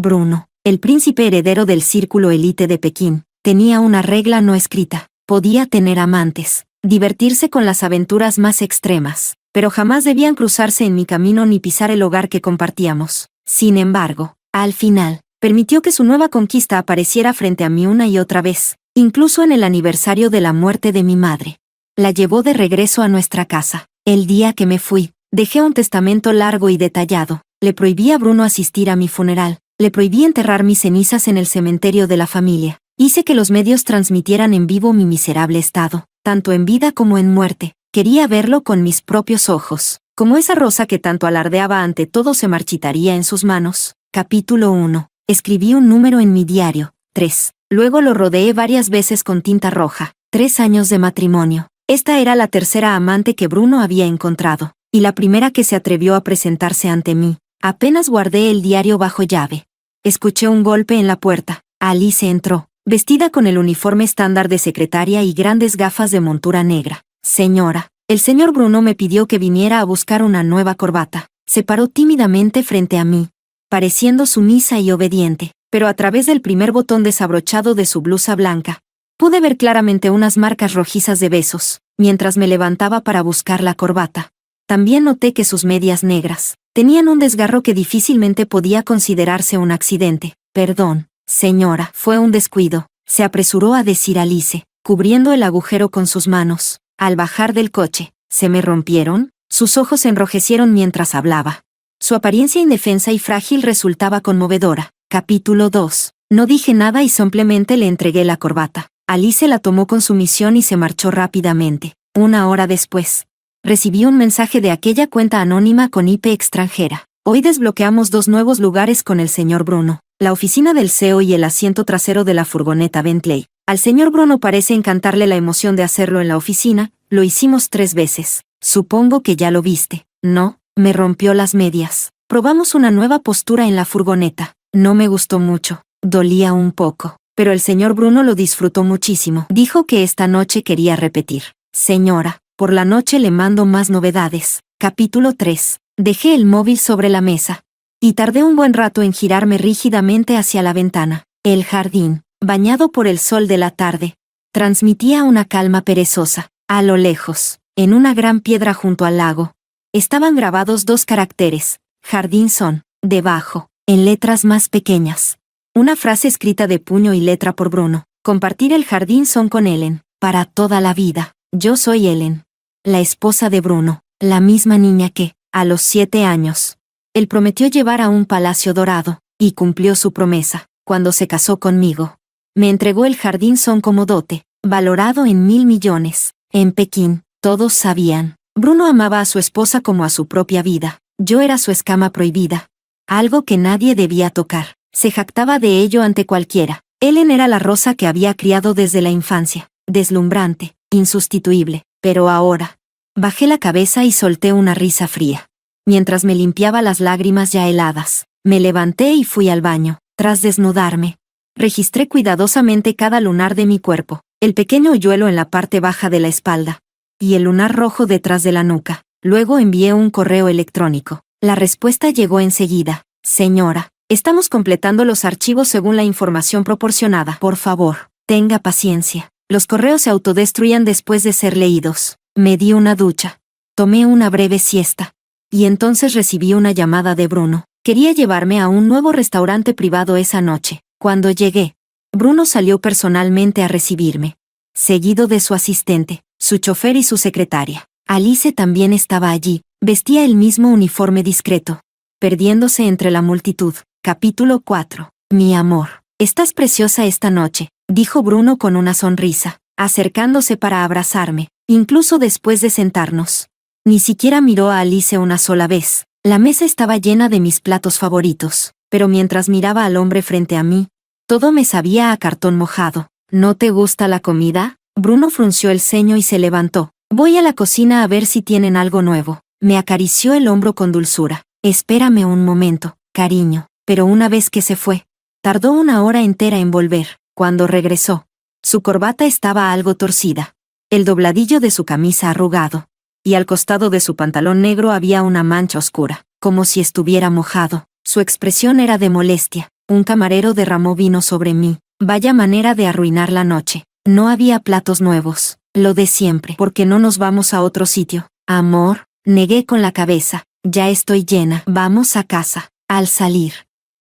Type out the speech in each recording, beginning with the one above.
Bruno, el príncipe heredero del círculo élite de Pekín, tenía una regla no escrita: podía tener amantes, divertirse con las aventuras más extremas, pero jamás debían cruzarse en mi camino ni pisar el hogar que compartíamos. Sin embargo, al final, permitió que su nueva conquista apareciera frente a mí una y otra vez, incluso en el aniversario de la muerte de mi madre. La llevó de regreso a nuestra casa. El día que me fui, dejé un testamento largo y detallado. Le prohibí a Bruno asistir a mi funeral, le prohibí enterrar mis cenizas en el cementerio de la familia. Hice que los medios transmitieran en vivo mi miserable estado, tanto en vida como en muerte. Quería verlo con mis propios ojos, como esa rosa que tanto alardeaba ante todo se marchitaría en sus manos. Capítulo 1. Escribí un número en mi diario, 3. Luego lo rodeé varias veces con tinta roja. 3 años de matrimonio. Esta era la tercera amante que Bruno había encontrado, y la primera que se atrevió a presentarse ante mí. Apenas guardé el diario bajo llave. Escuché un golpe en la puerta. Alice entró, vestida con el uniforme estándar de secretaria y grandes gafas de montura negra. Señora, el señor Bruno me pidió que viniera a buscar una nueva corbata. Se paró tímidamente frente a mí, pareciendo sumisa y obediente, pero a través del primer botón desabrochado de su blusa blanca, pude ver claramente unas marcas rojizas de besos, mientras me levantaba para buscar la corbata. También noté que sus medias negras tenían un desgarro que difícilmente podía considerarse un accidente. Perdón, señora, fue un descuido, se apresuró a decir Alice, cubriendo el agujero con sus manos. Al bajar del coche, ¿se me rompieron? Sus ojos se enrojecieron mientras hablaba. Su apariencia indefensa y frágil resultaba conmovedora. Capítulo 2. No dije nada y simplemente le entregué la corbata. Alice la tomó con sumisión y se marchó rápidamente. 1 hora después, recibí un mensaje de aquella cuenta anónima con IP extranjera. Hoy desbloqueamos 2 nuevos lugares con el señor Bruno, la oficina del CEO y el asiento trasero de la furgoneta Bentley. Al señor Bruno parece encantarle la emoción de hacerlo en la oficina. Lo hicimos 3 veces. Supongo que ya lo viste. No, me rompió las medias. Probamos una nueva postura en la furgoneta. No me gustó mucho. Dolía un poco. Pero el señor Bruno lo disfrutó muchísimo. Dijo que esta noche quería repetir. Señora, por la noche le mando más novedades. Capítulo 3. Dejé el móvil sobre la mesa. Y tardé un buen rato en girarme rígidamente hacia la ventana. El jardín, bañado por el sol de la tarde, transmitía una calma perezosa. A lo lejos, en una gran piedra junto al lago, estaban grabados 2 caracteres. Jardín son, debajo, en letras más pequeñas. Una frase escrita de puño y letra por Bruno. Compartir el jardín son con Ellen, para toda la vida. Yo soy Ellen, la esposa de Bruno, la misma niña que, a los 7 años, él prometió llevar a un palacio dorado, y cumplió su promesa, cuando se casó conmigo. Me entregó el jardín son como dote, valorado en 1.000 millones. En Pekín, todos sabían. Bruno amaba a su esposa como a su propia vida. Yo era su escama prohibida. Algo que nadie debía tocar. Se jactaba de ello ante cualquiera. Ellen era la rosa que había criado desde la infancia. Deslumbrante, insustituible. Pero ahora, bajé la cabeza y solté una risa fría. Mientras me limpiaba las lágrimas ya heladas, me levanté y fui al baño. Tras desnudarme, registré cuidadosamente cada lunar de mi cuerpo. El pequeño hoyuelo en la parte baja de la espalda, y el lunar rojo detrás de la nuca. Luego envié un correo electrónico. La respuesta llegó enseguida. Señora, estamos completando los archivos según la información proporcionada. Por favor, tenga paciencia. Los correos se autodestruían después de ser leídos. Me di una ducha. Tomé una breve siesta. Y entonces recibí una llamada de Bruno. Quería llevarme a un nuevo restaurante privado esa noche. Cuando llegué, Bruno salió personalmente a recibirme, seguido de su asistente, su chofer y su secretaria. Alice también estaba allí, vestía el mismo uniforme discreto, perdiéndose entre la multitud. Capítulo 4. Mi amor, estás preciosa esta noche, dijo Bruno con una sonrisa, acercándose para abrazarme, incluso después de sentarnos. Ni siquiera miró a Alice una sola vez. La mesa estaba llena de mis platos favoritos, pero mientras miraba al hombre frente a mí, todo me sabía a cartón mojado. ¿No te gusta la comida? Bruno frunció el ceño y se levantó. Voy a la cocina a ver si tienen algo nuevo. Me acarició el hombro con dulzura. Espérame un momento, cariño. Pero una vez que se fue, tardó 1 hora entera en volver. Cuando regresó, su corbata estaba algo torcida, el dobladillo de su camisa arrugado, y al costado de su pantalón negro había una mancha oscura, como si estuviera mojado. Su expresión era de molestia. Un camarero derramó vino sobre mí. Vaya manera de arruinar la noche. No había platos nuevos. Lo de siempre. ¿Por qué no nos vamos a otro sitio? Amor, negué con la cabeza. Ya estoy llena. Vamos a casa. Al salir,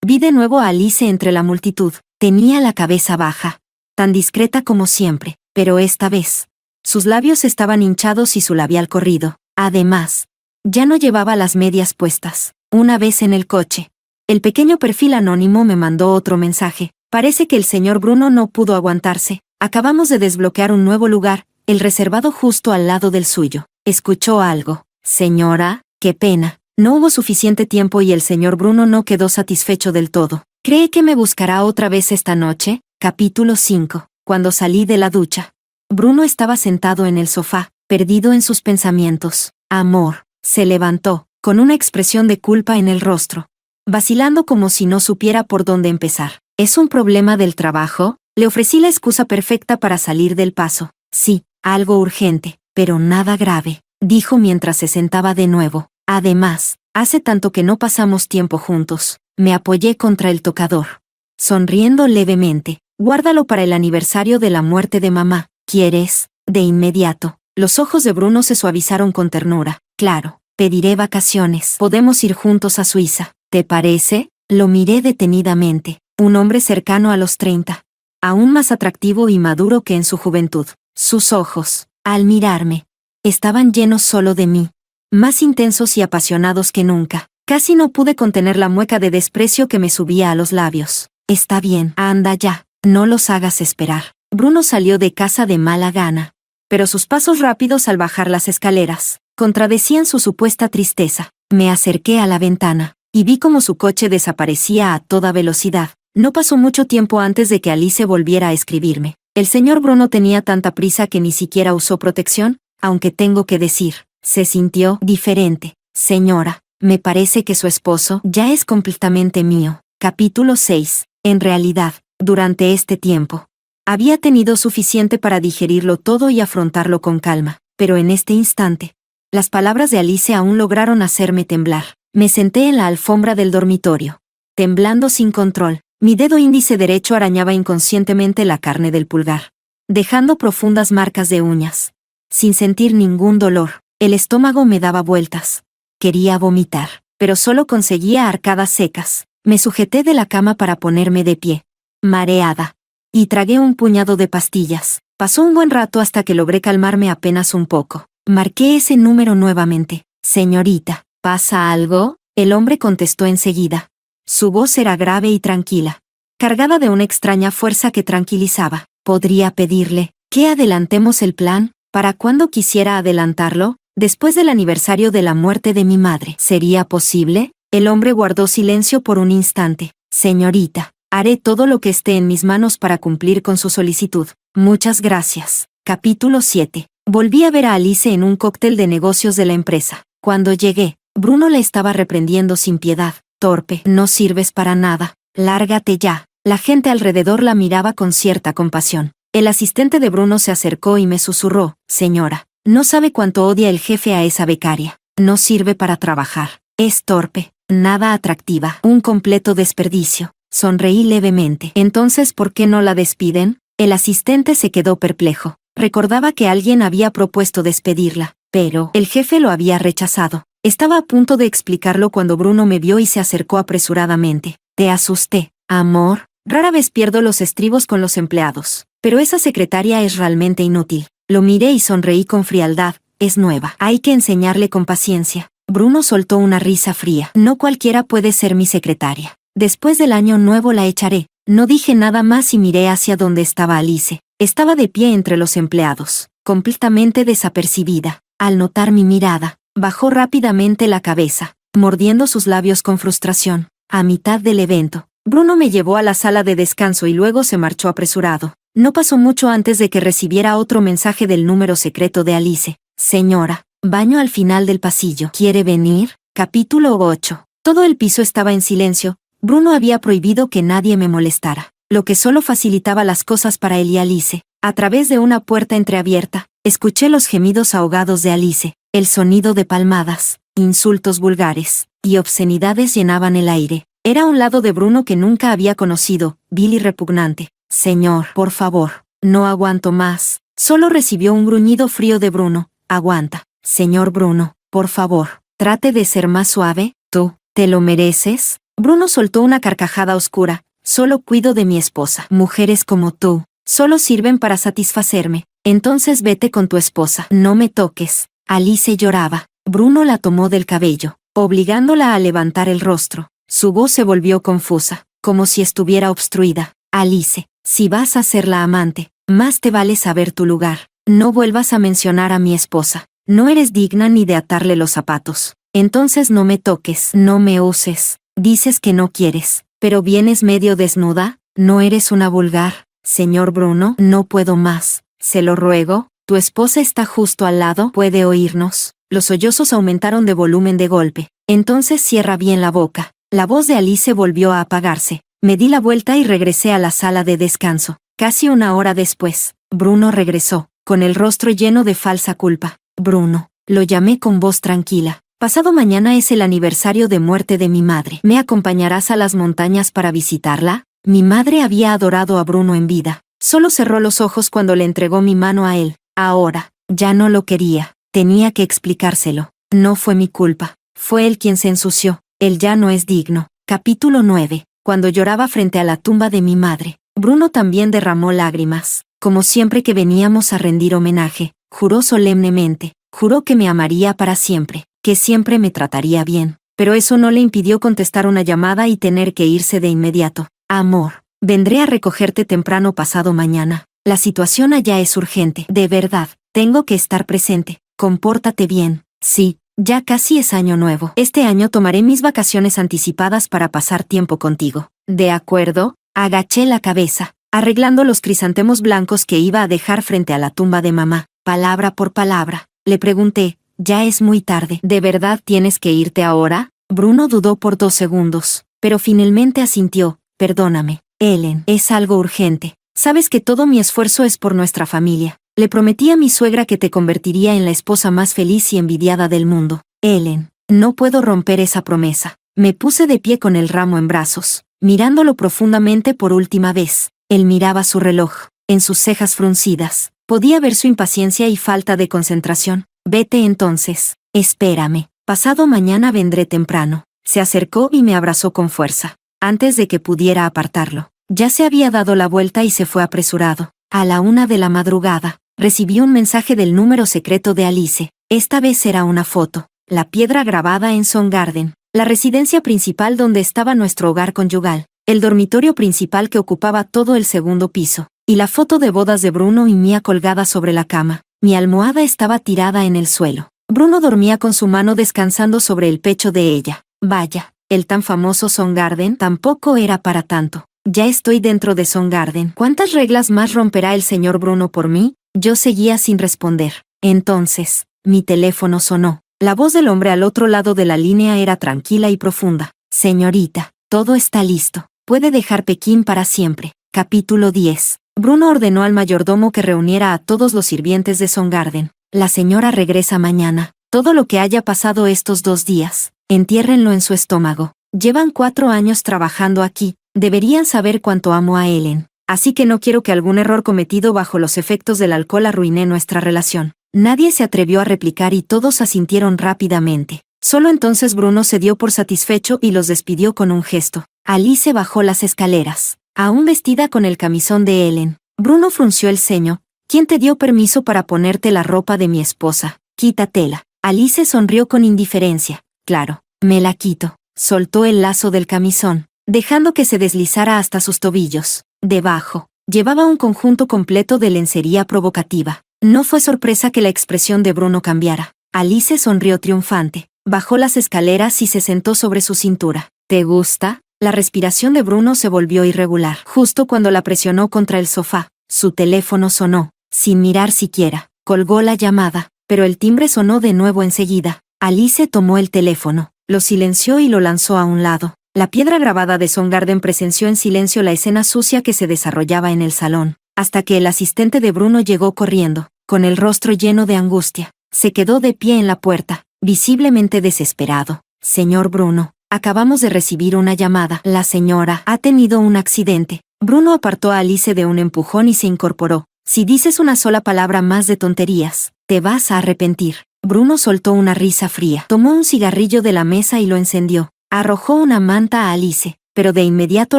vi de nuevo a Alice entre la multitud. Tenía la cabeza baja. Tan discreta como siempre, pero esta vez. Sus labios estaban hinchados y su labial corrido. Además, ya no llevaba las medias puestas. Una vez en el coche, el pequeño perfil anónimo me mandó otro mensaje. Parece que el señor Bruno no pudo aguantarse. Acabamos de desbloquear un nuevo lugar, el reservado justo al lado del suyo. ¿Escuchó algo? Señora, qué pena. No hubo suficiente tiempo y el señor Bruno no quedó satisfecho del todo. ¿Cree que me buscará otra vez esta noche? Capítulo 5. Cuando salí de la ducha, Bruno estaba sentado en el sofá, perdido en sus pensamientos. Amor, se levantó, con una expresión de culpa en el rostro, vacilando como si no supiera por dónde empezar. ¿Es un problema del trabajo? Le ofrecí la excusa perfecta para salir del paso. Sí, algo urgente, pero nada grave, dijo mientras se sentaba de nuevo. Además, hace tanto que no pasamos tiempo juntos. Me apoyé contra el tocador, sonriendo levemente. Guárdalo para el aniversario de la muerte de mamá. ¿Quieres? De inmediato. Los ojos de Bruno se suavizaron con ternura. Claro, pediré vacaciones. Podemos ir juntos a Suiza. ¿Te parece? Lo miré detenidamente. Un hombre cercano a los 30. Aún más atractivo y maduro que en su juventud. Sus ojos, al mirarme, estaban llenos solo de mí. Más intensos y apasionados que nunca. Casi no pude contener la mueca de desprecio que me subía a los labios. Está bien, anda ya, no los hagas esperar. Bruno salió de casa de mala gana. Pero sus pasos rápidos al bajar las escaleras contradecían su supuesta tristeza. Me acerqué a la ventana y vi cómo su coche desaparecía a toda velocidad. No pasó mucho tiempo antes de que Alice volviera a escribirme. El señor Bruno tenía tanta prisa que ni siquiera usó protección, aunque tengo que decir, se sintió diferente. Señora, me parece que su esposo ya es completamente mío. Capítulo 6. En realidad, durante este tiempo, había tenido suficiente para digerirlo todo y afrontarlo con calma, pero en este instante, las palabras de Alice aún lograron hacerme temblar. Me senté en la alfombra del dormitorio, temblando sin control. Mi dedo índice derecho arañaba inconscientemente la carne del pulgar, dejando profundas marcas de uñas. Sin sentir ningún dolor, el estómago me daba vueltas. Quería vomitar, pero solo conseguía arcadas secas. Me sujeté de la cama para ponerme de pie, mareada, y tragué un puñado de pastillas. Pasó un buen rato hasta que logré calmarme apenas un poco. Marqué ese número nuevamente. Señorita, ¿pasa algo? El hombre contestó enseguida. Su voz era grave y tranquila, cargada de una extraña fuerza que tranquilizaba. ¿Podría pedirle que adelantemos el plan? ¿Para cuándo quisiera adelantarlo? Después del aniversario de la muerte de mi madre. ¿Sería posible? El hombre guardó silencio por un instante. Señorita, haré todo lo que esté en mis manos para cumplir con su solicitud. Muchas gracias. Capítulo 7. Volví a ver a Alice en un cóctel de negocios de la empresa. Cuando llegué, Bruno la estaba reprendiendo sin piedad. Torpe, no sirves para nada. Lárgate ya. La gente alrededor la miraba con cierta compasión. El asistente de Bruno se acercó y me susurró. Señora, no sabe cuánto odia el jefe a esa becaria. No sirve para trabajar. Es torpe, nada atractiva. Un completo desperdicio. Sonreí levemente. Entonces, ¿por qué no la despiden? El asistente se quedó perplejo. Recordaba que alguien había propuesto despedirla, pero el jefe lo había rechazado. Estaba a punto de explicarlo cuando Bruno me vio y se acercó apresuradamente. Te asusté, amor. Rara vez pierdo los estribos con los empleados, pero esa secretaria es realmente inútil. Lo miré y sonreí con frialdad. Es nueva. Hay que enseñarle con paciencia. Bruno soltó una risa fría. No cualquiera puede ser mi secretaria. Después del año nuevo la echaré. No dije nada más y miré hacia donde estaba Alice. Estaba de pie entre los empleados, completamente desapercibida. Al notar mi mirada, bajó rápidamente la cabeza, mordiendo sus labios con frustración. A mitad del evento, Bruno me llevó a la sala de descanso y luego se marchó apresurado. No pasó mucho antes de que recibiera otro mensaje del número secreto de Alice. Señora, baño al final del pasillo. ¿Quiere venir? Capítulo 8. Todo el piso estaba en silencio. Bruno había prohibido que nadie me molestara, lo que solo facilitaba las cosas para él y Alice. A través de una puerta entreabierta, escuché los gemidos ahogados de Alice. El sonido de palmadas, insultos vulgares y obscenidades llenaban el aire. Era un lado de Bruno que nunca había conocido, vil y repugnante. Señor, por favor, no aguanto más. Solo recibió un gruñido frío de Bruno. Aguanta. Señor Bruno, por favor, trate de ser más suave. Tú, ¿te lo mereces? Bruno soltó una carcajada oscura. Solo cuido de mi esposa. Mujeres como tú, solo sirven para satisfacerme. Entonces vete con tu esposa. No me toques. Alice lloraba. Bruno la tomó del cabello, obligándola a levantar el rostro. Su voz se volvió confusa, como si estuviera obstruida. Alice, si vas a ser la amante, más te vale saber tu lugar. No vuelvas a mencionar a mi esposa. No eres digna ni de atarle los zapatos. Entonces no me toques, no me uses. Dices que no quieres, pero vienes medio desnuda. ¿No eres una vulgar? Señor Bruno, no puedo más. Se lo ruego, tu esposa está justo al lado, puede oírnos. Los sollozos aumentaron de volumen de golpe. Entonces cierra bien la boca. La voz de Alice volvió a apagarse. Me di la vuelta y regresé a la sala de descanso. Casi una hora después, Bruno regresó, con el rostro lleno de falsa culpa. Bruno, lo llamé con voz tranquila. Pasado mañana es el aniversario de muerte de mi madre. ¿Me acompañarás a las montañas para visitarla? Mi madre había adorado a Bruno en vida. Solo cerró los ojos cuando le entregó mi mano a él. Ahora, ya no lo quería. Tenía que explicárselo. No fue mi culpa. Fue él quien se ensució. Él ya no es digno. Capítulo 9. Cuando lloraba frente a la tumba de mi madre, Bruno también derramó lágrimas. Como siempre que veníamos a rendir homenaje, juró solemnemente. Juró que me amaría para siempre, que siempre me trataría bien. Pero eso no le impidió contestar una llamada y tener que irse de inmediato. Amor, vendré a recogerte temprano pasado mañana. La situación allá es urgente. De verdad, tengo que estar presente. Compórtate bien. Sí, ya casi es año nuevo. Este año tomaré mis vacaciones anticipadas para pasar tiempo contigo. ¿De acuerdo? Agaché la cabeza, arreglando los crisantemos blancos que iba a dejar frente a la tumba de mamá. Palabra por palabra, le pregunté, ya es muy tarde. ¿De verdad tienes que irte ahora? Bruno dudó por 2 segundos, pero finalmente asintió. Perdóname, Ellen, es algo urgente. Sabes que todo mi esfuerzo es por nuestra familia. Le prometí a mi suegra que te convertiría en la esposa más feliz y envidiada del mundo. Ellen, no puedo romper esa promesa. Me puse de pie con el ramo en brazos, mirándolo profundamente por última vez. Él miraba su reloj, en sus cejas fruncidas. Podía ver su impaciencia y falta de concentración. Vete entonces. Espérame. Pasado mañana vendré temprano. Se acercó y me abrazó con fuerza. Antes de que pudiera apartarlo, ya se había dado la vuelta y se fue apresurado. A la 1 de la madrugada, recibí un mensaje del número secreto de Alice. Esta vez era una foto. La piedra grabada en Soundgarden, la residencia principal donde estaba nuestro hogar conyugal, el dormitorio principal que ocupaba todo el segundo piso, y la foto de bodas de Bruno y mía colgada sobre la cama. Mi almohada estaba tirada en el suelo. Bruno dormía con su mano descansando sobre el pecho de ella. Vaya, el tan famoso Soundgarden tampoco era para tanto. Ya estoy dentro de Soundgarden. ¿Cuántas reglas más romperá el señor Bruno por mí? Yo seguía sin responder. Entonces, mi teléfono sonó. La voz del hombre al otro lado de la línea era tranquila y profunda. Señorita, todo está listo. Puede dejar Pekín para siempre. Capítulo 10. Bruno ordenó al mayordomo que reuniera a todos los sirvientes de Soundgarden. La señora regresa mañana. Todo lo que haya pasado estos 2 días, entiérrenlo en su estómago. Llevan 4 años trabajando aquí. Deberían saber cuánto amo a Ellen. Así que no quiero que algún error cometido bajo los efectos del alcohol arruine nuestra relación. Nadie se atrevió a replicar y todos asintieron rápidamente. Solo entonces Bruno se dio por satisfecho y los despidió con un gesto. Alice bajó las escaleras, aún vestida con el camisón de Ellen. Bruno frunció el ceño. ¿Quién te dio permiso para ponerte la ropa de mi esposa? Quítatela. Alice sonrió con indiferencia. Claro, me la quito. Soltó el lazo del camisón, dejando que se deslizara hasta sus tobillos. Debajo, llevaba un conjunto completo de lencería provocativa. No fue sorpresa que la expresión de Bruno cambiara. Alice sonrió triunfante, bajó las escaleras y se sentó sobre su cintura. ¿Te gusta? La respiración de Bruno se volvió irregular. Justo cuando la presionó contra el sofá, su teléfono sonó. Sin mirar siquiera, colgó la llamada, pero el timbre sonó de nuevo enseguida. Alice tomó el teléfono, lo silenció y lo lanzó a un lado. La piedra grabada de Soundgarden presenció en silencio la escena sucia que se desarrollaba en el salón, hasta que el asistente de Bruno llegó corriendo, con el rostro lleno de angustia. Se quedó de pie en la puerta, visiblemente desesperado. Señor Bruno, Acabamos de recibir una llamada. La señora ha tenido un accidente. Bruno apartó a Alice de un empujón y se incorporó. Si dices una sola palabra más de tonterías, te vas a arrepentir. Bruno soltó una risa fría. Tomó un cigarrillo de la mesa y lo encendió. Arrojó una manta a Alice, pero de inmediato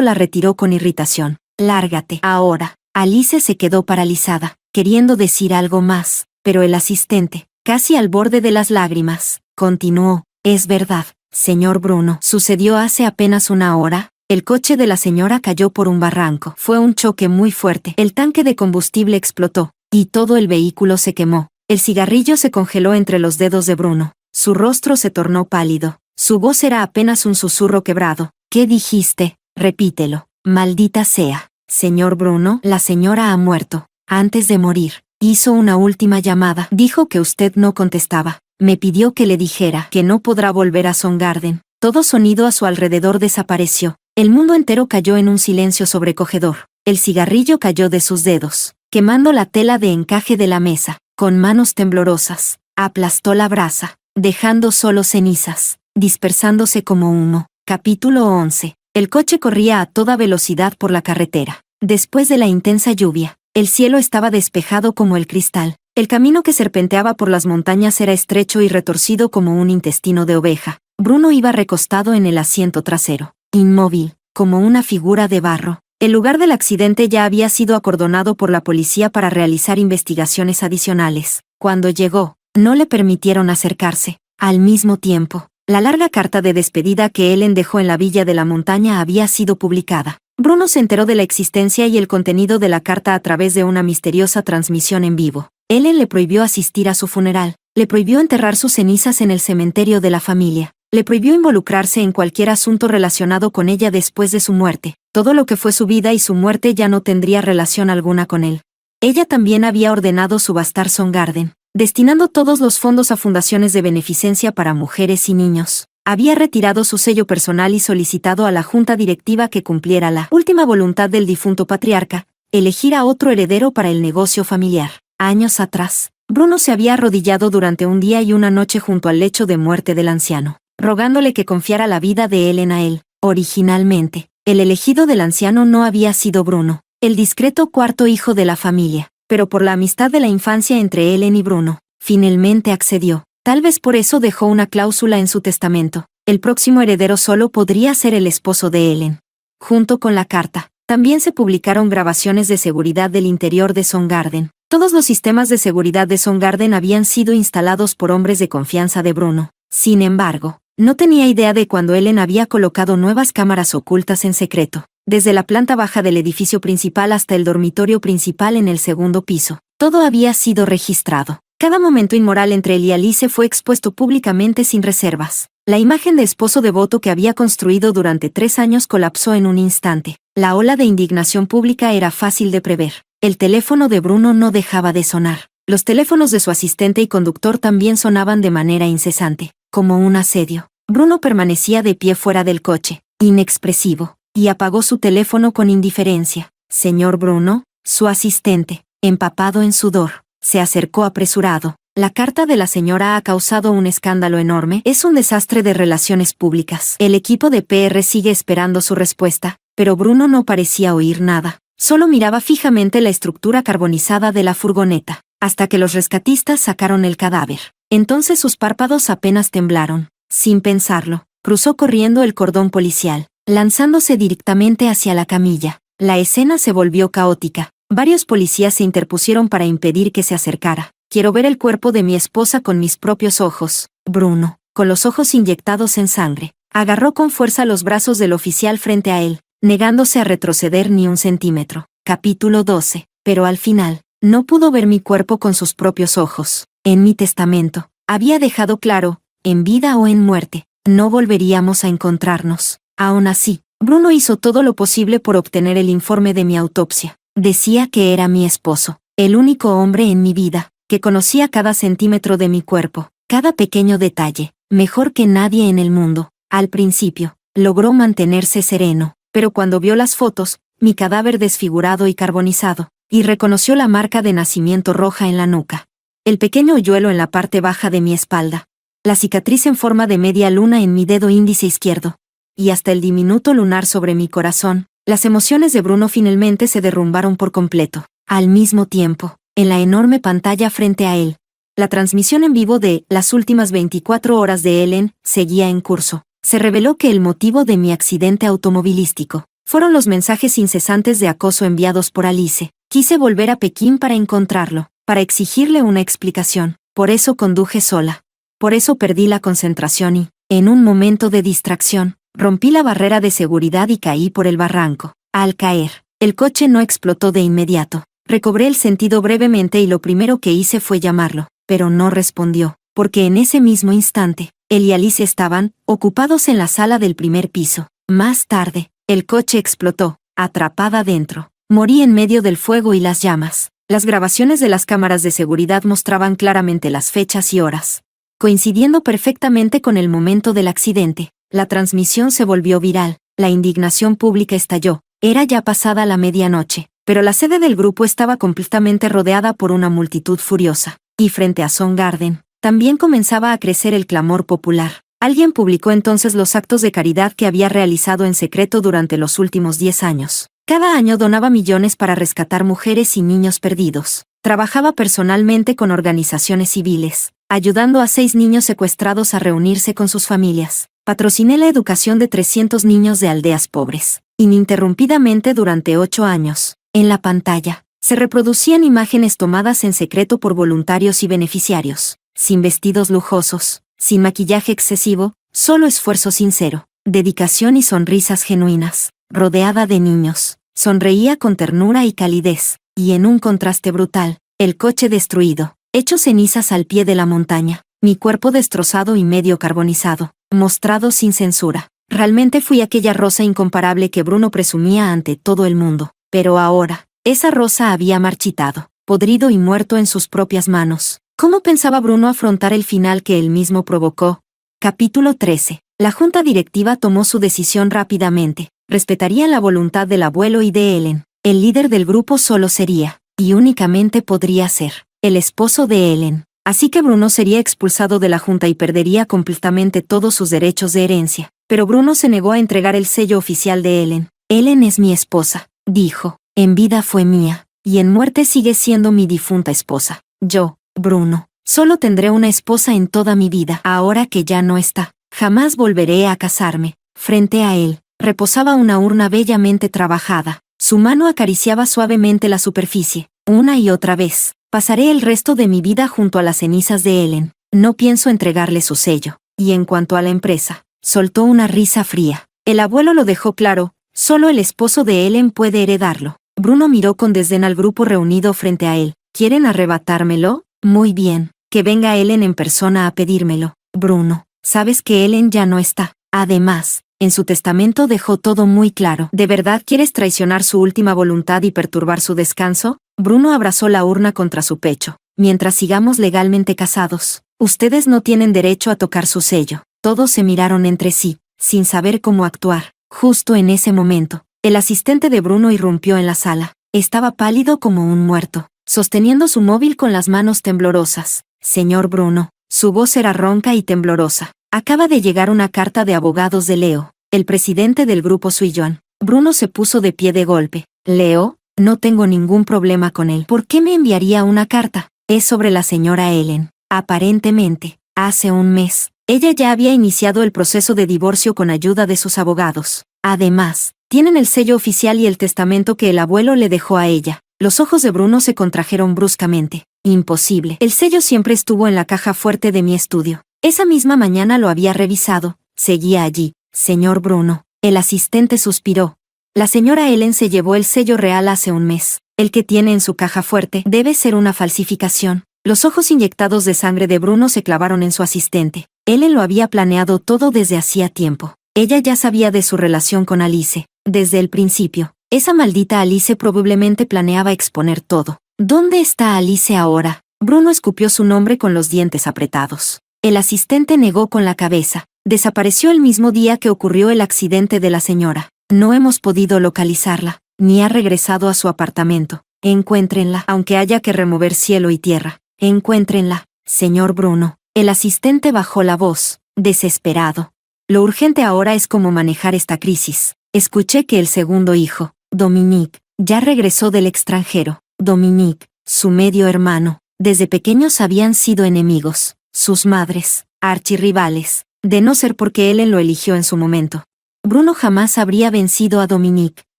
la retiró con irritación. Lárgate. Ahora. Alice se quedó paralizada, queriendo decir algo más, pero el asistente, casi al borde de las lágrimas, continuó. Es verdad, señor Bruno. Sucedió hace apenas una hora. El coche de la señora cayó por un barranco. Fue un choque muy fuerte. El tanque de combustible explotó, y todo el vehículo se quemó. El cigarrillo se congeló entre los dedos de Bruno. Su rostro se tornó pálido. Su voz era apenas un susurro quebrado. ¿Qué dijiste? Repítelo. Maldita sea. Señor Bruno, la señora ha muerto. Antes de morir, hizo una última llamada. Dijo que usted no contestaba. Me pidió que le dijera que no podrá volver a Soundgarden. Todo sonido a su alrededor desapareció. El mundo entero cayó en un silencio sobrecogedor. El cigarrillo cayó de sus dedos, quemando la tela de encaje de la mesa. Con manos temblorosas, aplastó la brasa, dejando solo cenizas, dispersándose como humo. Capítulo 11. El coche corría a toda velocidad por la carretera. Después de la intensa lluvia, el cielo estaba despejado como el cristal. El camino que serpenteaba por las montañas era estrecho y retorcido como un intestino de oveja. Bruno iba recostado en el asiento trasero, inmóvil, como una figura de barro. El lugar del accidente ya había sido acordonado por la policía para realizar investigaciones adicionales. Cuando llegó, no le permitieron acercarse. Al mismo tiempo, la larga carta de despedida que Ellen dejó en la villa de la montaña había sido publicada. Bruno se enteró de la existencia y el contenido de la carta a través de una misteriosa transmisión en vivo. Ellen le prohibió asistir a su funeral, le prohibió enterrar sus cenizas en el cementerio de la familia, le prohibió involucrarse en cualquier asunto relacionado con ella después de su muerte. Todo lo que fue su vida y su muerte ya no tendría relación alguna con él. Ella también había ordenado subastar Soundgarden, destinando todos los fondos a fundaciones de beneficencia para mujeres y niños. Había retirado su sello personal y solicitado a la junta directiva que cumpliera la última voluntad del difunto patriarca, elegir a otro heredero para el negocio familiar. Años atrás, Bruno se había arrodillado durante un día y una noche junto al lecho de muerte del anciano, rogándole que confiara la vida de Ellen a él. Originalmente, el elegido del anciano no había sido Bruno, el discreto cuarto hijo de la familia, pero por la amistad de la infancia entre Ellen y Bruno, finalmente accedió. Tal vez por eso dejó una cláusula en su testamento. El próximo heredero solo podría ser el esposo de Ellen. Junto con la carta, también se publicaron grabaciones de seguridad del interior de Soundgarden. Todos los sistemas de seguridad de Soundgarden habían sido instalados por hombres de confianza de Bruno. Sin embargo, no tenía idea de cuando Ellen había colocado nuevas cámaras ocultas en secreto, desde la planta baja del edificio principal hasta el dormitorio principal en el segundo piso. Todo había sido registrado. Cada momento inmoral entre él y Alice fue expuesto públicamente sin reservas. La imagen de esposo devoto que había construido durante 3 años colapsó en un instante. La ola de indignación pública era fácil de prever. El teléfono de Bruno no dejaba de sonar. Los teléfonos de su asistente y conductor también sonaban de manera incesante, como un asedio. Bruno permanecía de pie fuera del coche, inexpresivo, y apagó su teléfono con indiferencia. Señor Bruno, su asistente, empapado en sudor, se acercó apresurado. La carta de la señora ha causado un escándalo enorme. Es un desastre de relaciones públicas. El equipo de PR sigue esperando su respuesta, pero Bruno no parecía oír nada. Solo miraba fijamente la estructura carbonizada de la furgoneta, hasta que los rescatistas sacaron el cadáver. Entonces sus párpados apenas temblaron. Sin pensarlo, cruzó corriendo el cordón policial, lanzándose directamente hacia la camilla. La escena se volvió caótica. Varios policías se interpusieron para impedir que se acercara. Quiero ver el cuerpo de mi esposa con mis propios ojos. Bruno, con los ojos inyectados en sangre, agarró con fuerza los brazos del oficial frente a él, negándose a retroceder ni un centímetro. Capítulo 12. Pero al final, no pudo ver mi cuerpo con sus propios ojos. En mi testamento, había dejado claro, en vida o en muerte, no volveríamos a encontrarnos. Aún así, Bruno hizo todo lo posible por obtener el informe de mi autopsia. Decía que era mi esposo, el único hombre en mi vida, que conocía cada centímetro de mi cuerpo, cada pequeño detalle, mejor que nadie en el mundo. Al principio, logró mantenerse sereno, pero cuando vio las fotos, mi cadáver desfigurado y carbonizado, y reconoció la marca de nacimiento roja en la nuca, el pequeño hoyuelo en la parte baja de mi espalda, la cicatriz en forma de media luna en mi dedo índice izquierdo, y hasta el diminuto lunar sobre mi corazón. Las emociones de Bruno finalmente se derrumbaron por completo. Al mismo tiempo, en la enorme pantalla frente a él, la transmisión en vivo de Las últimas 24 horas de Ellen seguía en curso. Se reveló que el motivo de mi accidente automovilístico fueron los mensajes incesantes de acoso enviados por Alice. Quise volver a Pekín para encontrarlo, para exigirle una explicación. Por eso conduje sola. Por eso perdí la concentración y, en un momento de distracción, rompí la barrera de seguridad y caí por el barranco. Al caer, el coche no explotó de inmediato. Recobré el sentido brevemente y lo primero que hice fue llamarlo, pero no respondió, porque en ese mismo instante, él y Alice estaban ocupados en la sala del primer piso. Más tarde, el coche explotó, atrapada dentro. Morí en medio del fuego y las llamas. Las grabaciones de las cámaras de seguridad mostraban claramente las fechas y horas. Coincidiendo perfectamente con el momento del accidente, la transmisión se volvió viral. La indignación pública estalló. Era ya pasada la medianoche, pero la sede del grupo estaba completamente rodeada por una multitud furiosa. Y frente a Song Garden, también comenzaba a crecer el clamor popular. Alguien publicó entonces los actos de caridad que había realizado en secreto durante los últimos 10 años. Cada año donaba millones para rescatar mujeres y niños perdidos. Trabajaba personalmente con organizaciones civiles, ayudando a 6 niños secuestrados a reunirse con sus familias. Patrociné la educación de 300 niños de aldeas pobres, ininterrumpidamente durante 8 años. En la pantalla, se reproducían imágenes tomadas en secreto por voluntarios y beneficiarios, sin vestidos lujosos, sin maquillaje excesivo, solo esfuerzo sincero, dedicación y sonrisas genuinas. Rodeada de niños, sonreía con ternura y calidez, y en un contraste brutal, el coche destruido, hecho cenizas al pie de la montaña, mi cuerpo destrozado y medio carbonizado, mostrado sin censura. Realmente fui aquella rosa incomparable que Bruno presumía ante todo el mundo, pero ahora, esa rosa había marchitado, podrido y muerto en sus propias manos. ¿Cómo pensaba Bruno afrontar el final que él mismo provocó? Capítulo 13. La junta directiva tomó su decisión rápidamente. Respetarían la voluntad del abuelo y de Ellen. El líder del grupo solo sería, y únicamente podría ser, el esposo de Ellen. Así que Bruno sería expulsado de la junta y perdería completamente todos sus derechos de herencia. Pero Bruno se negó a entregar el sello oficial de Ellen. Ellen es mi esposa, dijo. En vida fue mía, y en muerte sigue siendo mi difunta esposa. Yo, Bruno, solo tendré una esposa en toda mi vida. Ahora que ya no está, jamás volveré a casarme. Frente a él reposaba una urna bellamente trabajada. Su mano acariciaba suavemente la superficie. Una y otra vez, pasaré el resto de mi vida junto a las cenizas de Ellen. No pienso entregarle su sello. Y en cuanto a la empresa, soltó una risa fría. El abuelo lo dejó claro, solo el esposo de Ellen puede heredarlo. Bruno miró con desdén al grupo reunido frente a él. ¿Quieren arrebatármelo? Muy bien, que venga Ellen en persona a pedírmelo. Bruno, sabes que Ellen ya no está. Además, en su testamento dejó todo muy claro. ¿De verdad quieres traicionar su última voluntad y perturbar su descanso? Bruno abrazó la urna contra su pecho. Mientras sigamos legalmente casados, ustedes no tienen derecho a tocar su sello. Todos se miraron entre sí, sin saber cómo actuar. Justo en ese momento, el asistente de Bruno irrumpió en la sala. Estaba pálido como un muerto, sosteniendo su móvil con las manos temblorosas. Señor Bruno, su voz era ronca y temblorosa. Acaba de llegar una carta de abogados de Leo, el presidente del grupo Suillon. Bruno se puso de pie de golpe. ¿Leo? No tengo ningún problema con él. ¿Por qué me enviaría una carta? Es sobre la señora Ellen. Aparentemente, hace un mes, ella ya había iniciado el proceso de divorcio con ayuda de sus abogados. Además, tienen el sello oficial y el testamento que el abuelo le dejó a ella. Los ojos de Bruno se contrajeron bruscamente. Imposible. El sello siempre estuvo en la caja fuerte de mi estudio. Esa misma mañana lo había revisado. Seguía allí. Señor Bruno. El asistente suspiró. La señora Ellen se llevó el sello real hace un mes. El que tiene en su caja fuerte debe ser una falsificación. Los ojos inyectados de sangre de Bruno se clavaron en su asistente. Ellen lo había planeado todo desde hacía tiempo. Ella ya sabía de su relación con Alice. Desde el principio. Esa maldita Alice probablemente planeaba exponer todo. ¿Dónde está Alice ahora? Bruno escupió su nombre con los dientes apretados. El asistente negó con la cabeza. Desapareció el mismo día que ocurrió el accidente de la señora. No hemos podido localizarla, ni ha regresado a su apartamento. Encuéntrenla, aunque haya que remover cielo y tierra. Encuéntrenla, señor Bruno. El asistente bajó la voz, desesperado. Lo urgente ahora es cómo manejar esta crisis. Escuché que el segundo hijo, Dominique, ya regresó del extranjero. Dominique, su medio hermano, desde pequeños habían sido enemigos, sus madres, archirrivales, de no ser porque Ellen lo eligió en su momento. Bruno jamás habría vencido a Dominique,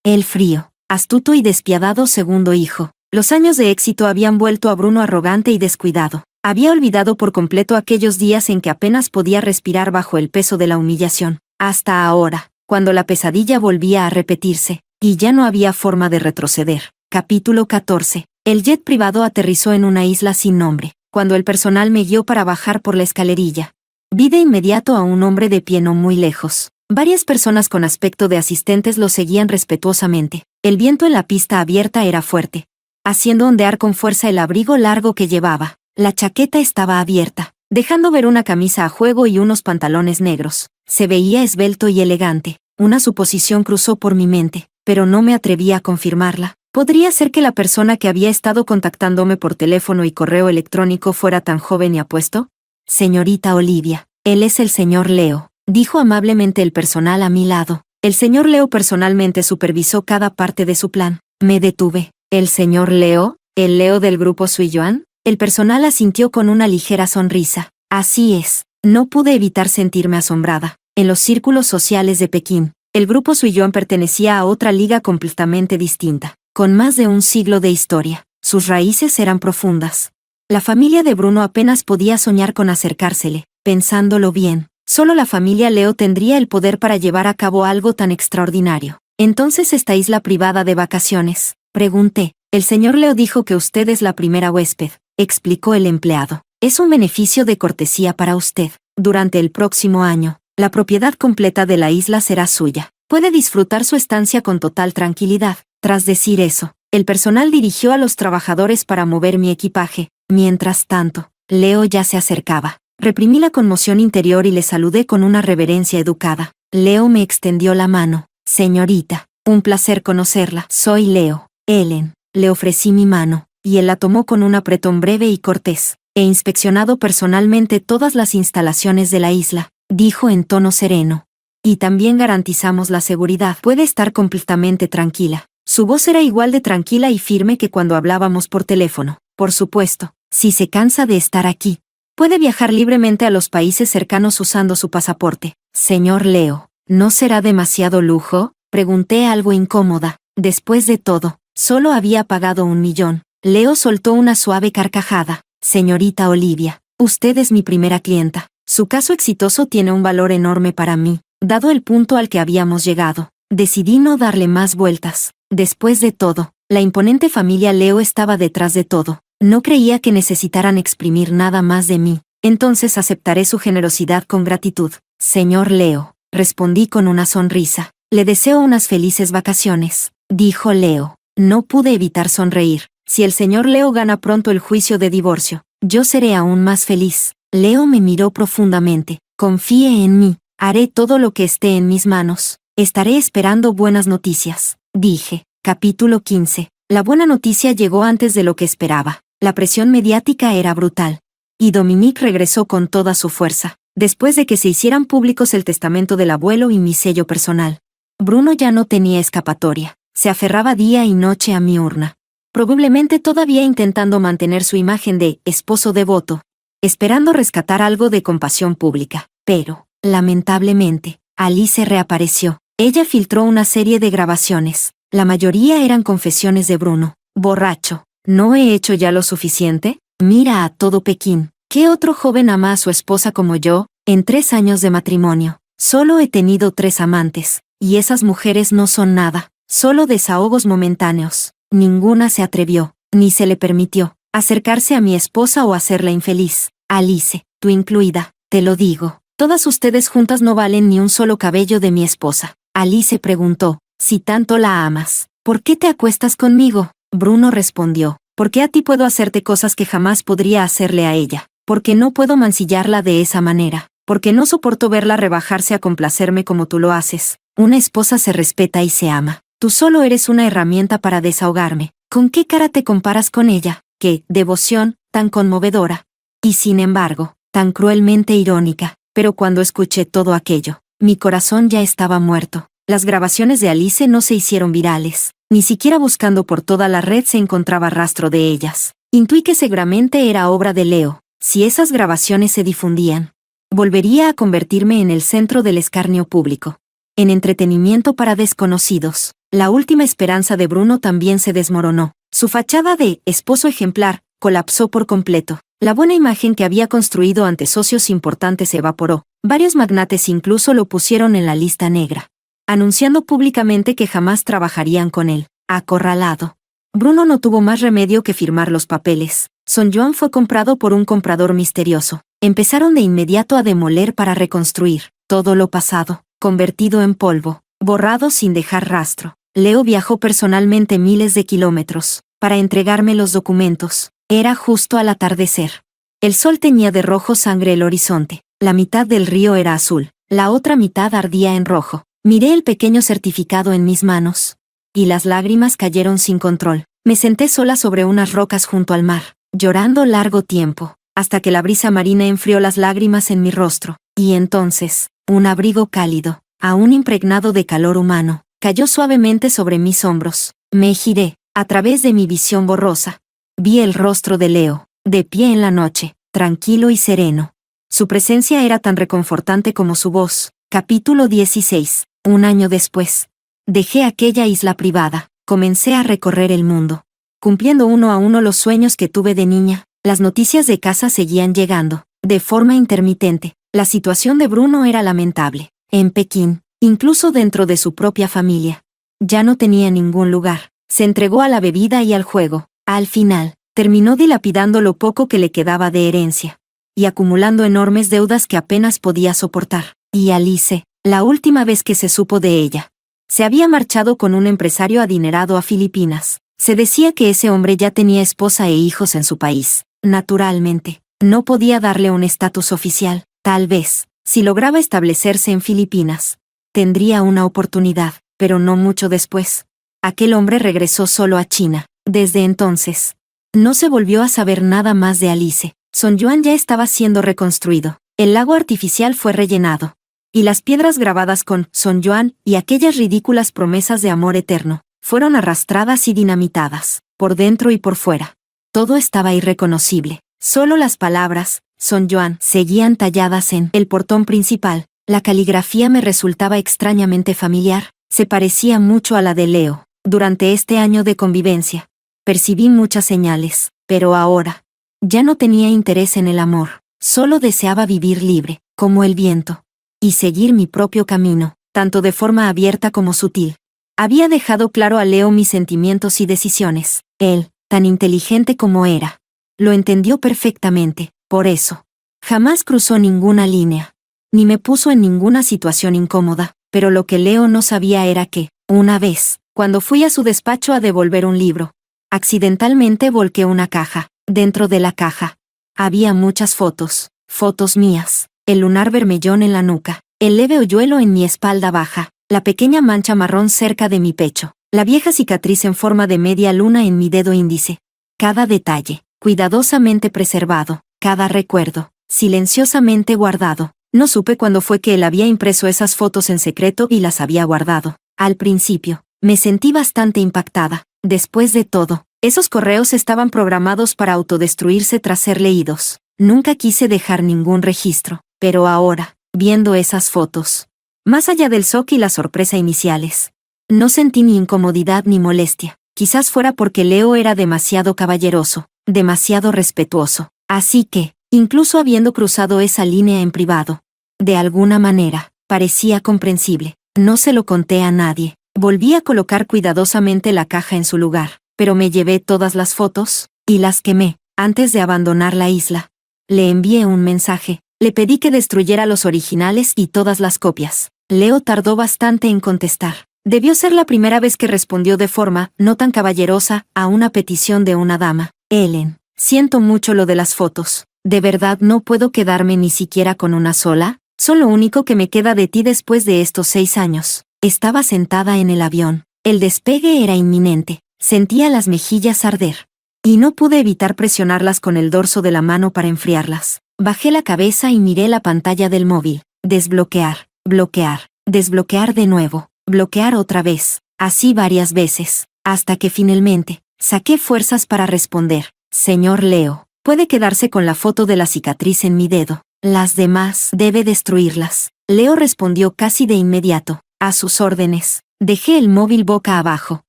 el frío, astuto y despiadado segundo hijo. Los años de éxito habían vuelto a Bruno arrogante y descuidado. Había olvidado por completo aquellos días en que apenas podía respirar bajo el peso de la humillación. Hasta ahora, cuando la pesadilla volvía a repetirse, y ya no había forma de retroceder. Capítulo 14. El jet privado aterrizó en una isla sin nombre. Cuando el personal me guió para bajar por la escalerilla, vi de inmediato a un hombre de pie no muy lejos. Varias personas con aspecto de asistentes lo seguían respetuosamente. El viento en la pista abierta era fuerte, haciendo ondear con fuerza el abrigo largo que llevaba. La chaqueta estaba abierta, dejando ver una camisa a juego y unos pantalones negros. Se veía esbelto y elegante. Una suposición cruzó por mi mente, pero no me atreví a confirmarla. ¿Podría ser que la persona que había estado contactándome por teléfono y correo electrónico fuera tan joven y apuesto? Señorita Olivia, él es el señor Leo, dijo amablemente el personal a mi lado. El señor Leo personalmente supervisó cada parte de su plan. Me detuve. ¿El señor Leo? ¿El Leo del grupo Suiyuan? El personal asintió con una ligera sonrisa. Así es. No pude evitar sentirme asombrada. En los círculos sociales de Pekín, el grupo Suiyuan pertenecía a otra liga completamente distinta, con más de un siglo de historia. Sus raíces eran profundas. La familia de Bruno apenas podía soñar con acercársele. Pensándolo bien, solo la familia Leo tendría el poder para llevar a cabo algo tan extraordinario. Entonces, ¿esta isla privada de vacaciones? Pregunté. El señor Leo dijo que usted es la primera huésped, explicó el empleado. Es un beneficio de cortesía para usted. Durante el próximo año, la propiedad completa de la isla será suya. Puede disfrutar su estancia con total tranquilidad. Tras decir eso, el personal dirigió a los trabajadores para mover mi equipaje. Mientras tanto, Leo ya se acercaba. Reprimí la conmoción interior y le saludé con una reverencia educada. Leo me extendió la mano. Señorita, un placer conocerla. Soy Leo. Ellen. Le ofrecí mi mano, y él la tomó con un apretón breve y cortés. He inspeccionado personalmente todas las instalaciones de la isla, dijo en tono sereno. Y también garantizamos la seguridad. Puede estar completamente tranquila. Su voz era igual de tranquila y firme que cuando hablábamos por teléfono. Por supuesto, si se cansa de estar aquí, puede viajar libremente a los países cercanos usando su pasaporte. Señor Leo, ¿no será demasiado lujo? Pregunté algo incómoda. Después de todo, solo había pagado 1 millón. Leo soltó una suave carcajada. Señorita Olivia, usted es mi primera clienta. Su caso exitoso tiene un valor enorme para mí. Dado el punto al que habíamos llegado, decidí no darle más vueltas. Después de todo, la imponente familia Leo estaba detrás de todo. No creía que necesitaran exprimir nada más de mí. Entonces aceptaré su generosidad con gratitud. Señor Leo, respondí con una sonrisa. Le deseo unas felices vacaciones, dijo Leo. No pude evitar sonreír. Si el señor Leo gana pronto el juicio de divorcio, yo seré aún más feliz. Leo me miró profundamente. Confíe en mí. Haré todo lo que esté en mis manos. Estaré esperando buenas noticias, dije. Capítulo 15. La buena noticia llegó antes de lo que esperaba. La presión mediática era brutal. Y Dominique regresó con toda su fuerza, después de que se hicieran públicos el testamento del abuelo y mi sello personal. Bruno ya no tenía escapatoria. Se aferraba día y noche a mi urna. Probablemente todavía intentando mantener su imagen de esposo devoto, esperando rescatar algo de compasión pública. Pero, lamentablemente, Alice reapareció. Ella filtró una serie de grabaciones. La mayoría eran confesiones de Bruno. Borracho. ¿No he hecho ya lo suficiente? Mira a todo Pekín. ¿Qué otro joven ama a su esposa como yo? En 3 años de matrimonio, solo he tenido 3 amantes. Y esas mujeres no son nada. Solo desahogos momentáneos. Ninguna se atrevió, ni se le permitió, acercarse a mi esposa o hacerla infeliz. Alice, tú incluida, te lo digo. Todas ustedes juntas no valen ni un solo cabello de mi esposa. Alice preguntó, si tanto la amas, ¿por qué te acuestas conmigo? Bruno respondió, porque a ti puedo hacerte cosas que jamás podría hacerle a ella. Porque no puedo mancillarla de esa manera. Porque no soporto verla rebajarse a complacerme como tú lo haces. Una esposa se respeta y se ama. Tú solo eres una herramienta para desahogarme. ¿Con qué cara te comparas con ella? ¡Qué devoción, tan conmovedora! Y sin embargo, tan cruelmente irónica. Pero cuando escuché todo aquello, Mi corazón ya estaba muerto. Las grabaciones de Alice no se hicieron virales. Ni siquiera buscando por toda la red se encontraba rastro de ellas. Intuí que seguramente era obra de Leo. Si esas grabaciones se difundían, volvería a convertirme en el centro del escarnio público. En entretenimiento para desconocidos, la última esperanza de Bruno también se desmoronó. Su fachada de esposo ejemplar colapsó por completo. La buena imagen que había construido ante socios importantes se evaporó. Varios magnates incluso lo pusieron en la lista negra, anunciando públicamente que jamás trabajarían con él. Acorralado, Bruno no tuvo más remedio que firmar los papeles. Son Juan fue comprado por un comprador misterioso. Empezaron de inmediato a demoler para reconstruir todo lo pasado, convertido en polvo, borrado sin dejar rastro. Leo viajó personalmente miles de kilómetros para entregarme los documentos. Era justo al atardecer. El sol teñía de rojo sangre el horizonte. La mitad del río era azul, la otra mitad ardía en rojo. Miré el pequeño certificado en mis manos, y las lágrimas cayeron sin control. Me senté sola sobre unas rocas junto al mar, llorando largo tiempo, hasta que la brisa marina enfrió las lágrimas en mi rostro. Y entonces, un abrigo cálido, aún impregnado de calor humano, cayó suavemente sobre mis hombros. Me giré, a través de mi visión borrosa. Vi el rostro de Leo, de pie en la noche, tranquilo y sereno. Su presencia era tan reconfortante como su voz. Capítulo 16. Un año después, dejé aquella isla privada, comencé a recorrer el mundo, cumpliendo uno a uno los sueños que tuve de niña. Las noticias de casa seguían llegando, de forma intermitente. La situación de Bruno era lamentable. En Pekín, incluso dentro de su propia familia, ya no tenía ningún lugar. Se entregó a la bebida y al juego. Al final, terminó dilapidando lo poco que le quedaba de herencia, y acumulando enormes deudas que apenas podía soportar. Y Alice, la última vez que se supo de ella, se había marchado con un empresario adinerado a Filipinas. Se decía que ese hombre ya tenía esposa e hijos en su país. Naturalmente, no podía darle un estatus oficial. Tal vez, si lograba establecerse en Filipinas, tendría una oportunidad, pero no mucho después. Aquel hombre regresó solo a China. Desde entonces, no se volvió a saber nada más de Alice. Son Juan ya estaba siendo reconstruido. El lago artificial fue rellenado, y las piedras grabadas con Son Juan y aquellas ridículas promesas de amor eterno fueron arrastradas y dinamitadas, por dentro y por fuera. Todo estaba irreconocible. Solo las palabras Son Juan seguían talladas en el portón principal. La caligrafía me resultaba extrañamente familiar. Se parecía mucho a la de Leo. Durante este año de convivencia, percibí muchas señales, pero ahora, ya no tenía interés en el amor. Solo deseaba vivir libre, como el viento, y seguir mi propio camino, tanto de forma abierta como sutil. Había dejado claro a Leo mis sentimientos y decisiones. Él, tan inteligente como era, lo entendió perfectamente. Por eso, jamás cruzó ninguna línea, ni me puso en ninguna situación incómoda. Pero lo que Leo no sabía era que, una vez, cuando fui a su despacho a devolver un libro, accidentalmente volqué una caja. Dentro de la caja había muchas fotos mías, el lunar vermellón en la nuca, el leve hoyuelo en mi espalda baja, la pequeña mancha marrón cerca de mi pecho, la vieja cicatriz en forma de media luna en mi dedo índice. Cada detalle, cuidadosamente preservado, cada recuerdo, silenciosamente guardado. No supe cuándo fue que él había impreso esas fotos en secreto y las había guardado. Al principio, me sentí bastante impactada. Después de todo, esos correos estaban programados para autodestruirse tras ser leídos. Nunca quise dejar ningún registro, pero ahora, viendo esas fotos, más allá del shock y la sorpresa iniciales, no sentí ni incomodidad ni molestia. Quizás fuera porque Leo era demasiado caballeroso, demasiado respetuoso. Así que, incluso habiendo cruzado esa línea en privado, de alguna manera, parecía comprensible. No se lo conté a nadie. Volví a colocar cuidadosamente la caja en su lugar, pero me llevé todas las fotos, y las quemé, antes de abandonar la isla. Le envié un mensaje, le pedí que destruyera los originales y todas las copias. Leo tardó bastante en contestar. Debió ser la primera vez que respondió de forma no tan caballerosa a una petición de una dama. Ellen, siento mucho lo de las fotos. ¿De verdad no puedo quedarme ni siquiera con una sola? Son lo único que me queda de ti después de estos 6 años. Estaba sentada en el avión. El despegue era inminente. Sentía las mejillas arder. Y no pude evitar presionarlas con el dorso de la mano para enfriarlas. Bajé la cabeza y miré la pantalla del móvil. Desbloquear. bloquear, desbloquear de nuevo, bloquear otra vez, así varias veces, hasta que finalmente, saqué fuerzas para responder: señor Leo, puede quedarse con la foto de la cicatriz en mi dedo. Las demás debe destruirlas. Leo respondió casi de inmediato: a sus órdenes. Dejé el móvil boca abajo.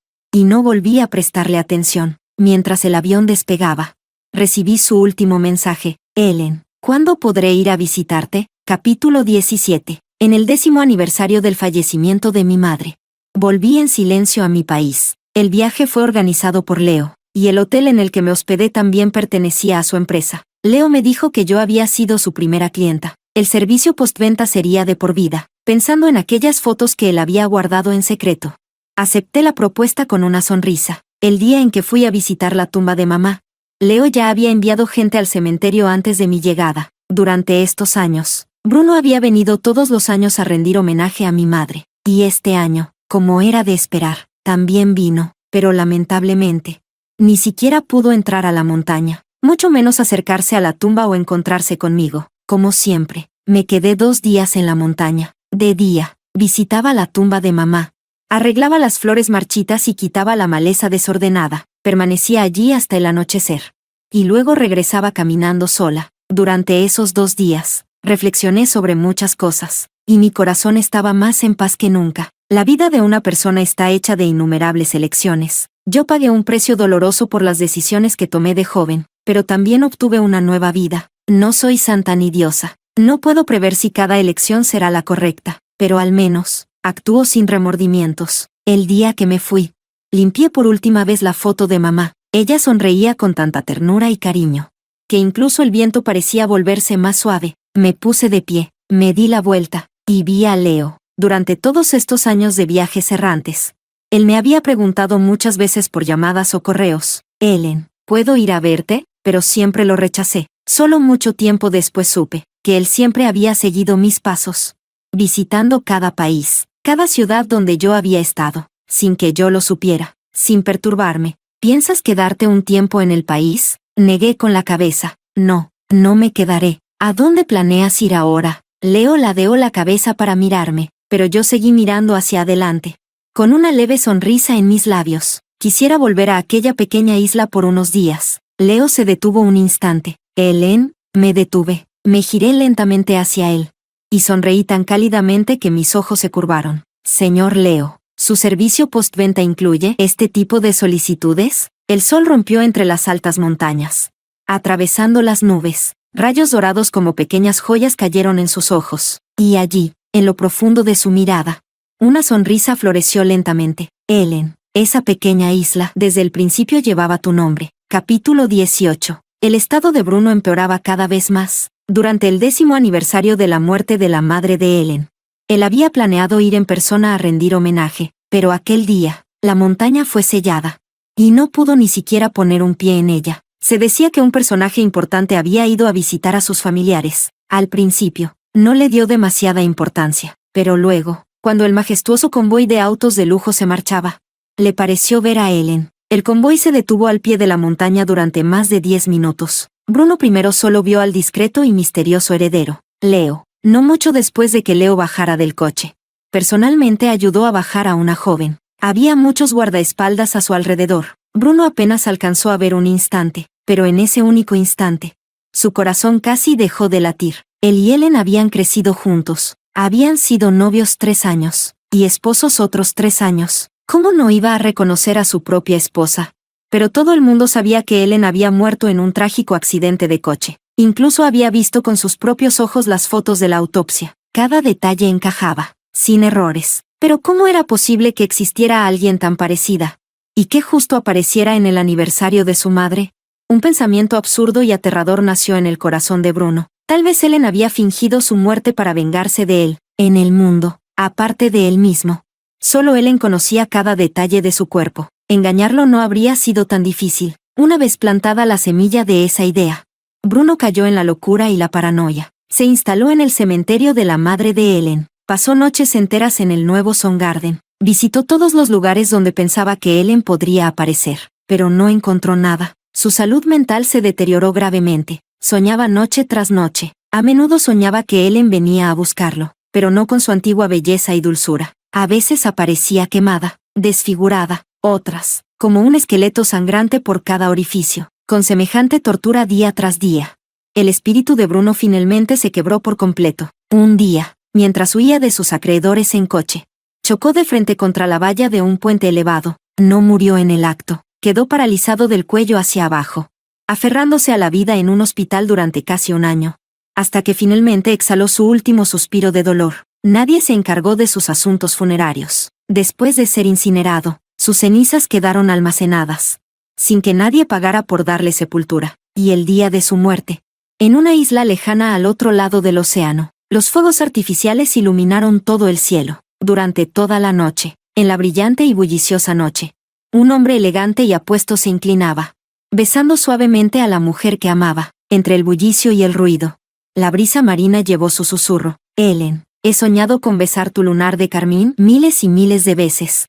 Y no volví a prestarle atención. Mientras el avión despegaba, recibí su último mensaje: Ellen, ¿cuándo podré ir a visitarte? Capítulo 17. En el 10º aniversario del fallecimiento de mi madre. Volví en silencio a mi país. El viaje fue organizado por Leo, y el hotel en el que me hospedé también pertenecía a su empresa. Leo me dijo que yo había sido su primera clienta. El servicio postventa sería de por vida, pensando en aquellas fotos que él había guardado en secreto. Acepté la propuesta con una sonrisa. El día en que fui a visitar la tumba de mamá, Leo ya había enviado gente al cementerio antes de mi llegada. Durante estos años, Bruno había venido todos los años a rendir homenaje a mi madre. Y este año, como era de esperar, también vino, pero lamentablemente, ni siquiera pudo entrar a la montaña, mucho menos acercarse a la tumba o encontrarse conmigo. Como siempre, me quedé 2 días en la montaña. De día, visitaba la tumba de mamá. Arreglaba las flores marchitas y quitaba la maleza desordenada. Permanecía allí hasta el anochecer. Y luego regresaba caminando sola. Durante esos 2 días, reflexioné sobre muchas cosas, y mi corazón estaba más en paz que nunca. La vida de una persona está hecha de innumerables elecciones. Yo pagué un precio doloroso por las decisiones que tomé de joven, pero también obtuve una nueva vida. No soy santa ni diosa. No puedo prever si cada elección será la correcta, pero al menos, actúo sin remordimientos. El día que me fui, limpié por última vez la foto de mamá. Ella sonreía con tanta ternura y cariño, que incluso el viento parecía volverse más suave. Me puse de pie, me di la vuelta, y vi a Leo. Durante todos estos años de viajes errantes, él me había preguntado muchas veces por llamadas o correos: Ellen, ¿puedo ir a verte? Pero siempre lo rechacé. Solo mucho tiempo después supe que él siempre había seguido mis pasos, visitando cada país, cada ciudad donde yo había estado, sin que yo lo supiera, sin perturbarme. ¿Piensas quedarte un tiempo en el país? Negué con la cabeza. No, no me quedaré. ¿A dónde planeas ir ahora? Leo ladeó la cabeza para mirarme, pero yo seguí mirando hacia adelante, con una leve sonrisa en mis labios. Quisiera volver a aquella pequeña isla por unos días. Leo se detuvo un instante. Ellen, me detuve. Me giré lentamente hacia él, y sonreí tan cálidamente que mis ojos se curvaron. Señor Leo, ¿su servicio postventa incluye este tipo de solicitudes? El sol rompió entre las altas montañas, atravesando las nubes. Rayos dorados como pequeñas joyas cayeron en sus ojos, y allí, en lo profundo de su mirada, una sonrisa floreció lentamente. Ellen, esa pequeña isla desde el principio llevaba tu nombre. Capítulo 18. El estado de Bruno empeoraba cada vez más. Durante el 10º aniversario de la muerte de la madre de Ellen, él había planeado ir en persona a rendir homenaje, pero aquel día, la montaña fue sellada, y no pudo ni siquiera poner un pie en ella. Se decía que un personaje importante había ido a visitar a sus familiares. Al principio, no le dio demasiada importancia, pero luego, cuando el majestuoso convoy de autos de lujo se marchaba, le pareció ver a Ellen. El convoy se detuvo al pie de la montaña durante más de 10 minutos. Bruno primero solo vio al discreto y misterioso heredero, Leo, no mucho después de que Leo bajara del coche. Personalmente ayudó a bajar a una joven. Había muchos guardaespaldas a su alrededor. Bruno apenas alcanzó a ver un instante, pero en ese único instante, su corazón casi dejó de latir. Él y Ellen habían crecido juntos. Habían sido novios 3 años, y esposos otros 3 años. ¿Cómo no iba a reconocer a su propia esposa? Pero todo el mundo sabía que Ellen había muerto en un trágico accidente de coche. Incluso había visto con sus propios ojos las fotos de la autopsia. Cada detalle encajaba, sin errores. Pero ¿cómo era posible que existiera alguien tan parecida? ¿Y que justo apareciera en el aniversario de su madre? Un pensamiento absurdo y aterrador nació en el corazón de Bruno. Tal vez Ellen había fingido su muerte para vengarse de él. En el mundo, aparte de él mismo, solo Ellen conocía cada detalle de su cuerpo. Engañarlo no habría sido tan difícil. Una vez plantada la semilla de esa idea, Bruno cayó en la locura y la paranoia. Se instaló en el cementerio de la madre de Ellen. Pasó noches enteras en el nuevo Soundgarden. Visitó todos los lugares donde pensaba que Ellen podría aparecer, pero no encontró nada. Su salud mental se deterioró gravemente. Soñaba noche tras noche. A menudo soñaba que Ellen venía a buscarlo. pero no con su antigua belleza y dulzura. A veces aparecía quemada, desfigurada, otras, como un esqueleto sangrante por cada orificio, con semejante tortura día tras día. El espíritu de Bruno finalmente se quebró por completo. Un día, mientras huía de sus acreedores en coche, chocó de frente contra la valla de un puente elevado. No murió en el acto, quedó paralizado del cuello hacia abajo, aferrándose a la vida en un hospital durante casi un año, hasta que finalmente exhaló su último suspiro de dolor. Nadie se encargó de sus asuntos funerarios. Después de ser incinerado, sus cenizas quedaron almacenadas, sin que nadie pagara por darle sepultura. Y el día de su muerte, en una isla lejana al otro lado del océano, los fuegos artificiales iluminaron todo el cielo. Durante toda la noche, en la brillante y bulliciosa noche, un hombre elegante y apuesto se inclinaba, besando suavemente a la mujer que amaba, entre el bullicio y el ruido. La brisa marina llevó su susurro. Helen, he soñado con besar tu lunar de carmín miles y miles de veces.